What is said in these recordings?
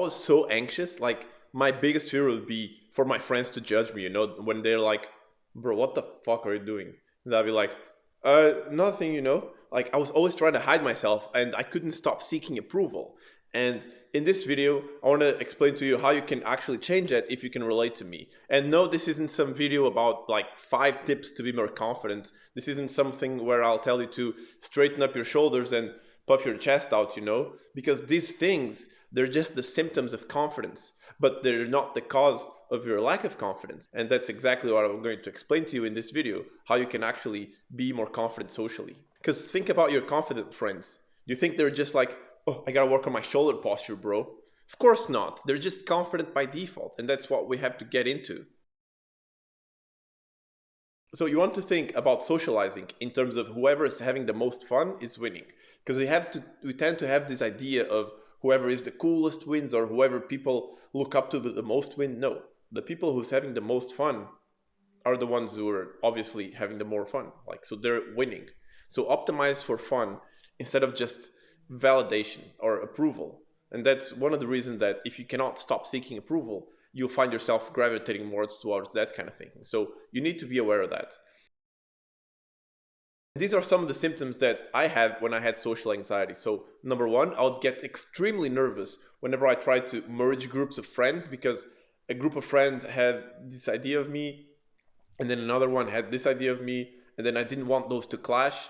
I was so anxious. Like my biggest fear would be for my friends to judge me, you know, when they're like, bro, what the fuck are you doing? And I'd be like, nothing, you know. Like I was always trying to hide myself and I couldn't stop seeking approval. And in this video, I want to explain to you how you can actually change that if you can relate to me. And no, this isn't some video about like 5 tips to be more confident. This isn't something where I'll tell you to straighten up your shoulders and puff your chest out, you know, because these things, they're just the symptoms of confidence, but they're not the cause of your lack of confidence. And that's exactly what I'm going to explain to you in this video, how you can actually be more confident socially. Because think about your confident friends. You think they're just like, oh, I gotta work on my shoulder posture, bro. Of course not. They're just confident by default, and that's what we have to get into. So you want to think about socializing in terms of whoever is having the most fun is winning. Because we tend to have this idea of whoever is the coolest wins, or whoever people look up to the most win. No, the people who's having the most fun are the ones who are obviously having the more fun. Like, so they're winning. So optimize for fun instead of just validation or approval. And that's one of the reasons that if you cannot stop seeking approval, you'll find yourself gravitating more towards that kind of thinking. So you need to be aware of that. These are some of the symptoms that I had when I had social anxiety. So number one, I would get extremely nervous whenever I tried to merge groups of friends, because a group of friends had this idea of me, and then another one had this idea of me, and then I didn't want those to clash.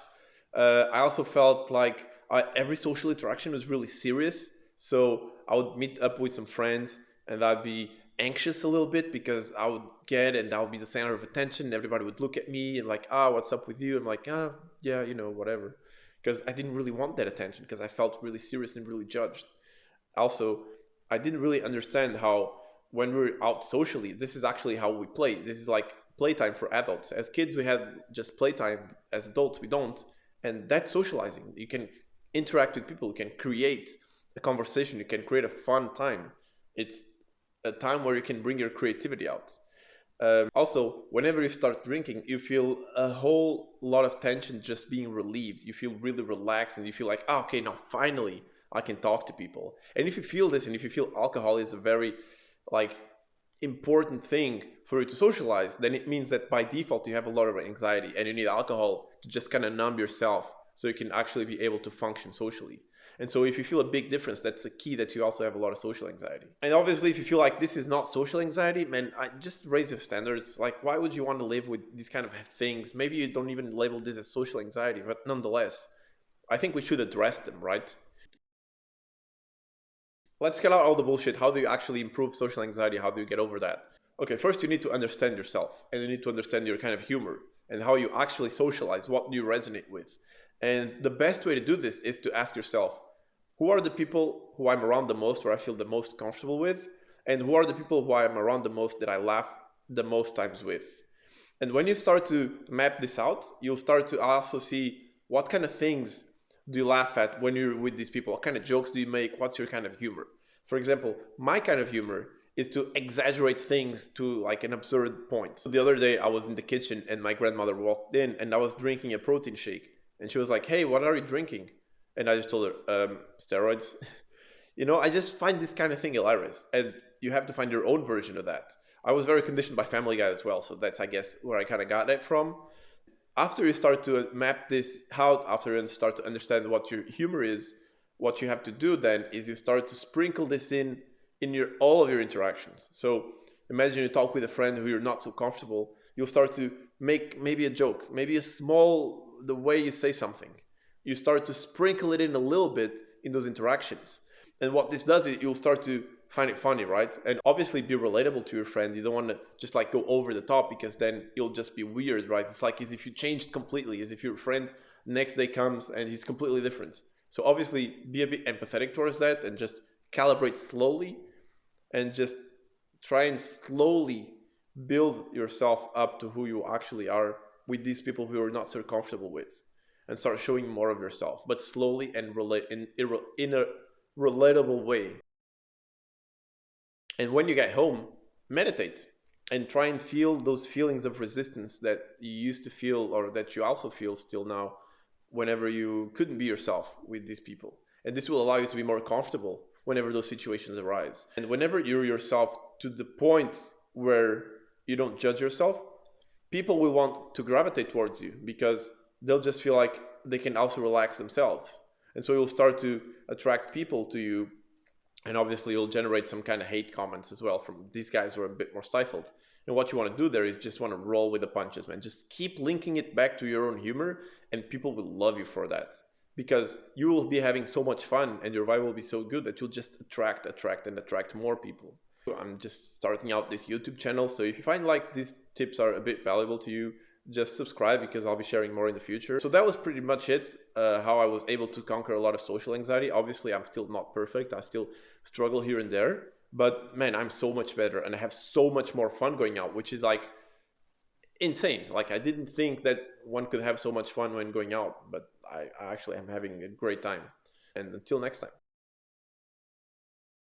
I also felt like every social interaction was really serious. So I would meet up with some friends and I'd be anxious a little bit because I would get and I would be the center of attention. Everybody would look at me and like, ah, what's up with you? I'm like, ah, yeah, you know, whatever. Because I didn't really want that attention because I felt really serious and really judged. Also, I didn't really understand how when we're out socially, this is actually how we play. This is like playtime for adults. As kids, we had just playtime. As adults, we don't. And that's socializing. You can interact with people. You can create a conversation. You can create a fun time. It's a time where you can bring your creativity out. Also, whenever you start drinking, you feel a whole lot of tension just being relieved. You feel really relaxed and you feel like, oh, okay, now finally I can talk to people. And if you feel this, and if you feel alcohol is a very like important thing for you to socialize, then it means that by default you have a lot of anxiety and you need alcohol to just kind of numb yourself so you can actually be able to function socially. And so if you feel a big difference, that's a key that you also have a lot of social anxiety. And obviously, if you feel like this is not social anxiety, man, just raise your standards. Like, why would you want to live with these kind of things? Maybe you don't even label this as social anxiety, but nonetheless, I think we should address them, right? Let's get out all the bullshit. How do you actually improve social anxiety? How do you get over that? Okay, first you need to understand yourself, and you need to understand your kind of humor and how you actually socialize, what do you resonate with. And the best way to do this is to ask yourself, who are the people who I'm around the most, where I feel the most comfortable with? And who are the people who I'm around the most that I laugh the most times with? And when you start to map this out, you'll start to also see what kind of things do you laugh at when you're with these people? What kind of jokes do you make? What's your kind of humor? For example, my kind of humor is to exaggerate things to like an absurd point. So the other day I was in the kitchen and my grandmother walked in and I was drinking a protein shake. And she was like, hey, what are you drinking? And I just told her, steroids. You know, I just find this kind of thing hilarious. And you have to find your own version of that. I was very conditioned by Family Guy as well. So that's, I guess, where I kind of got that from. After you start to map this out, after you start to understand what your humor is, what you have to do then is you start to sprinkle this in all of your interactions. So imagine you talk with a friend who you're not so comfortable. You'll start to make maybe a joke, maybe the way you say something. You start to sprinkle it in a little bit in those interactions. And what this does is you'll start to find it funny, right? And obviously be relatable to your friend. You don't want to just like go over the top because then you'll just be weird, right? It's like as if you changed completely, as if your friend next day comes and he's completely different. So obviously be a bit empathetic towards that and just calibrate slowly and just try and slowly build yourself up to who you actually are with these people who you're not so comfortable with. And start showing more of yourself, but slowly and in a relatable way. And when you get home, meditate and try and feel those feelings of resistance that you used to feel, or that you also feel still now, whenever you couldn't be yourself with these people. And this will allow you to be more comfortable whenever those situations arise. And whenever you're yourself to the point where you don't judge yourself, people will want to gravitate towards you because they'll just feel like they can also relax themselves. And so you'll start to attract people to you. And obviously you'll generate some kind of hate comments as well from these guys who are a bit more stifled. And what you want to do there is just want to roll with the punches, man. Just keep linking it back to your own humor, and people will love you for that. Because you will be having so much fun and your vibe will be so good that you'll just attract more people. I'm just starting out this YouTube channel, so if you find like these tips are a bit valuable to you, just subscribe because I'll be sharing more in the future. So that was pretty much it, how I was able to conquer a lot of social anxiety. Obviously, I'm still not perfect. I still struggle here and there. But man, I'm so much better and I have so much more fun going out, which is like insane. Like I didn't think that one could have so much fun when going out, but I actually am having a great time. And until next time.